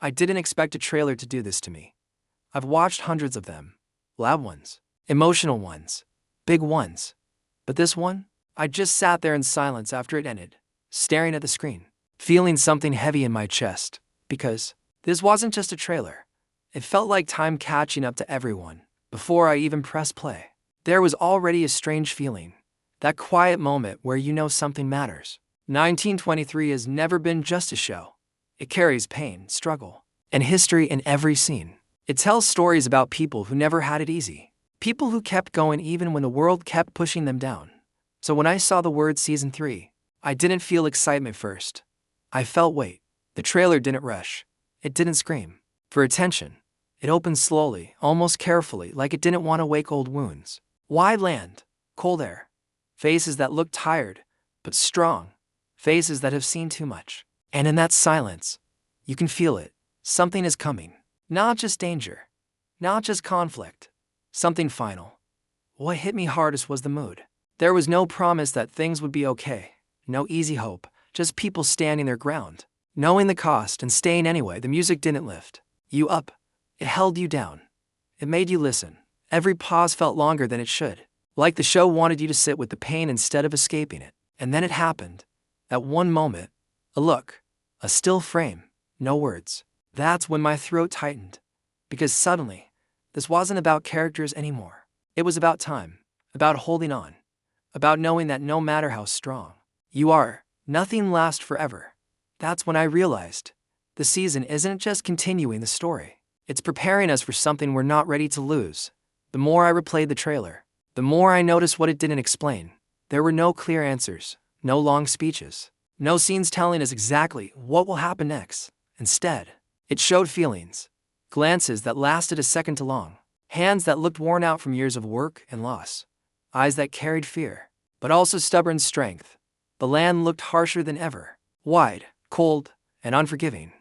I didn't expect a trailer to do this to me. I've watched hundreds of them. Loud ones, emotional ones, big ones. But this one? I just sat there in silence after it ended, staring at the screen, feeling something heavy in my chest. Because this wasn't just a trailer. It felt like time catching up to everyone. Before I even pressed play, there was already a strange feeling. That quiet moment where you know something matters. 1923 has never been just a show. It carries pain, struggle, and history in every scene. It tells stories about people who never had it easy. People who kept going even when the world kept pushing them down. So when I saw the word Season 3, I didn't feel excitement first. I felt weight. The trailer didn't rush. It didn't scream for attention. It opened slowly, almost carefully, like it didn't want to wake old wounds. Wide land, cold air, faces that looked tired, but strong, faces that have seen too much. And in that silence, you can feel it. Something is coming. Not just danger, not just conflict, something final. What hit me hardest was the mood. There was no promise that things would be okay, no easy hope, just people standing their ground. Knowing the cost and staying anyway. The music didn't lift you up. It held you down. It made you listen. Every pause felt longer than it should. Like the show wanted you to sit with the pain instead of escaping it. And then it happened. That one moment. A look. A still frame. No words. That's when my throat tightened. Because suddenly, this wasn't about characters anymore. It was about time. About holding on. About knowing that no matter how strong you are, nothing lasts forever. That's when I realized the season isn't just continuing the story. It's preparing us for something we're not ready to lose. The more I replayed the trailer, the more I noticed what it didn't explain. There were no clear answers, no long speeches, no scenes telling us exactly what will happen next. Instead, it showed feelings, glances that lasted a second too long, hands that looked worn out from years of work and loss, eyes that carried fear, but also stubborn strength. The land looked harsher than ever, wide, cold, and unforgiving.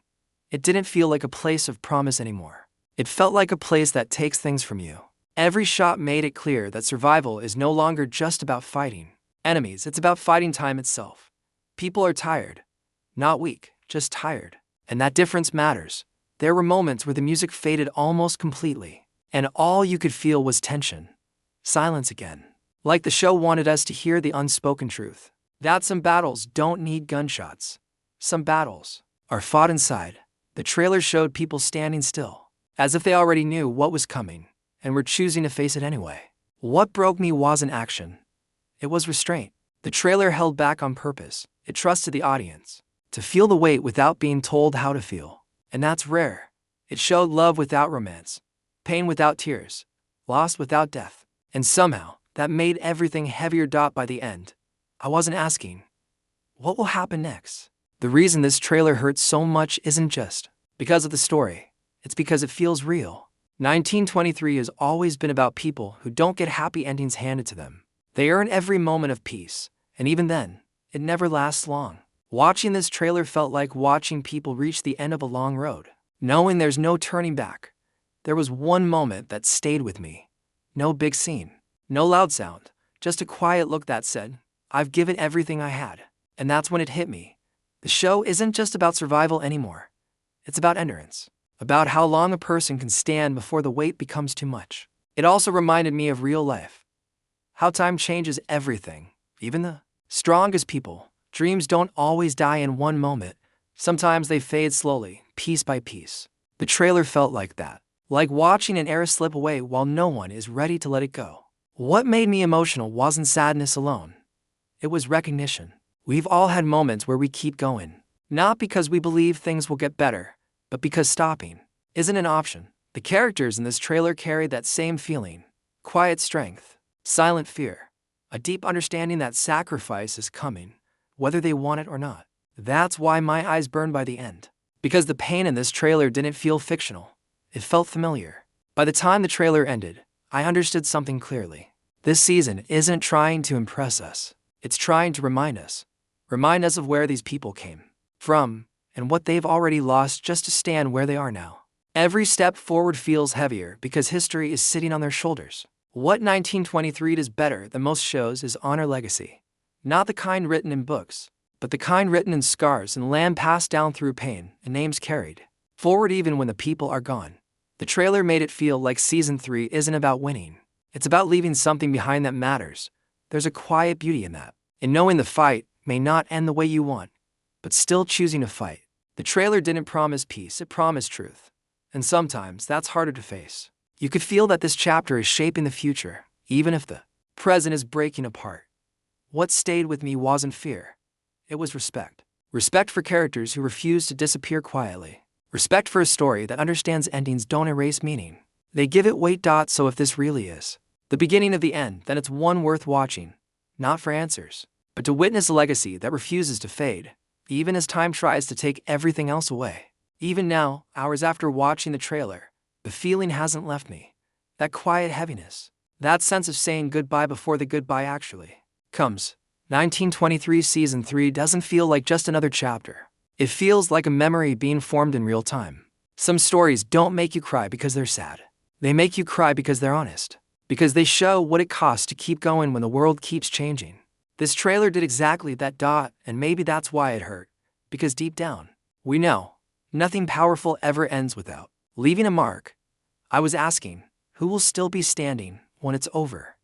It didn't feel like a place of promise anymore. It felt like a place that takes things from you. Every shot made it clear that survival is no longer just about fighting enemies, it's about fighting time itself. People are tired. Not weak, just tired. And that difference matters. There were moments where the music faded almost completely, and all you could feel was tension. Silence again. Like the show wanted us to hear the unspoken truth. That some battles don't need gunshots. Some battles are fought inside. The trailer showed people standing still, as if they already knew what was coming, and were choosing to face it anyway. What broke me wasn't action. It was restraint. The trailer held back on purpose. It trusted the audience to feel the weight without being told how to feel. And that's rare. It showed love without romance, pain without tears, loss without death. And somehow, that made everything heavier. By the end, I wasn't asking, what will happen next? The reason this trailer hurts so much isn't just because of the story. It's because it feels real. 1923 has always been about people who don't get happy endings handed to them. They earn every moment of peace, and even then, it never lasts long. Watching this trailer felt like watching people reach the end of a long road, knowing there's no turning back. There was one moment that stayed with me. No big scene, no loud sound, just a quiet look that said, I've given everything I had. And that's when it hit me. The show isn't just about survival anymore. It's about endurance, about how long a person can stand before the weight becomes too much. It also reminded me of real life. How time changes everything, even the strongest people. Dreams don't always die in one moment. Sometimes they fade slowly, piece by piece. The trailer felt like that, like watching an era slip away while no one is ready to let it go. What made me emotional wasn't sadness alone. It was recognition. We've all had moments where we keep going, not because we believe things will get better, but because stopping isn't an option. The characters in this trailer carried that same feeling. Quiet strength, silent fear, a deep understanding that sacrifice is coming, whether they want it or not. That's why my eyes burned by the end. Because the pain in this trailer didn't feel fictional. It felt familiar. By the time the trailer ended, I understood something clearly. This season isn't trying to impress us. It's trying to remind us. Remind us of where these people came from and what they've already lost just to stand where they are now. Every step forward feels heavier because history is sitting on their shoulders. What 1923 does better than most shows is honor legacy. Not the kind written in books, but the kind written in scars and land passed down through pain and names carried. Forward even when the people are gone. The trailer made it feel like season 3 isn't about winning. It's about leaving something behind that matters. There's a quiet beauty in that. In knowing the fight may not end the way you want, but still choosing to fight. The trailer didn't promise peace, it promised truth. And sometimes that's harder to face. You could feel that this chapter is shaping the future, even if the present is breaking apart. What stayed with me wasn't fear. It was respect. Respect for characters who refuse to disappear quietly. Respect for a story that understands endings don't erase meaning. They give it weight. So if this really is the beginning of the end, then it's one worth watching. Not for answers, but to witness a legacy that refuses to fade, even as time tries to take everything else away. Even now, hours after watching the trailer, the feeling hasn't left me. That quiet heaviness. That sense of saying goodbye before the goodbye actually comes. 1923 Season 3 doesn't feel like just another chapter. It feels like a memory being formed in real time. Some stories don't make you cry because they're sad. They make you cry because they're honest. Because they show what it costs to keep going when the world keeps changing. This trailer did exactly that. And maybe that's why it hurt. Because deep down, we know nothing powerful ever ends without leaving a mark. I was asking, who will still be standing when it's over?